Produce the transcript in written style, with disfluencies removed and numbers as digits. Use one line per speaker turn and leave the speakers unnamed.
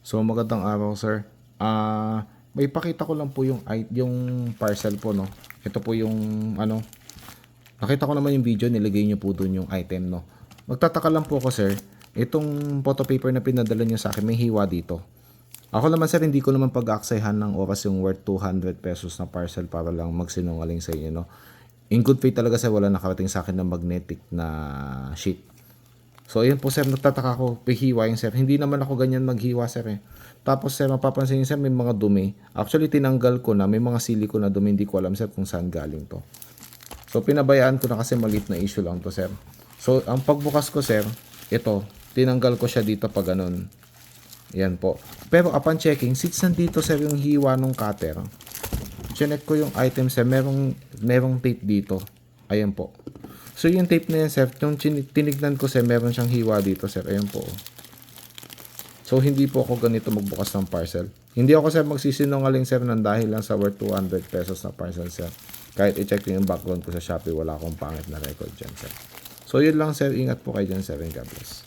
So magandang araw, sir. May pakita ko lang po yung parcel po, no. Ito po yung ano, nakita ko naman yung video, nilagay niyo po doon yung item, no. Magtataka lang po ako, sir. Itong photo paper na pinadala niyo sa akin, may hiwa dito. Ako naman, sir, hindi ko naman pag-aaksayahan ng oras yung worth 200 pesos na parcel para lang magsinungaling sa inyo, no. In good faith talaga, sir, wala nakarating sa akin ng magnetic na sheet. So, ayun po, sir, nagtataka ko, pihiwa yung sir. Hindi naman ako ganyan maghiwa, sir, eh. Tapos, sir, mapapansin niyo, sir, may mga dumi. Actually, tinanggal ko na, may mga silicone na dumi. Hindi ko alam, sir, kung saan galing to. So, pinabayaan ko na kasi maliit na issue lang to, sir. So, ang pagbukas ko, sir, ito, tinanggal ko siya dito pag ganun. Yan po. Pero upon checking, since nandito, sir, yung hiwa ng cutter, chinek ko yung item, sir, merong tape dito. Ayan po. So, yung tape na yan, sir, yung tinignan ko, sir, meron siyang hiwa dito, sir. Ayan po. So, hindi po ako ganito magbukas ng parcel. Hindi ako, sir, magsisinungaling, sir, ng dahil lang sa worth 200 pesos na parcel, sir. Kahit i-check yung background ko sa Shopee, wala akong pangit na record dyan, sir. So, yun lang, sir. Ingat po kayo dyan, sir, and God bless.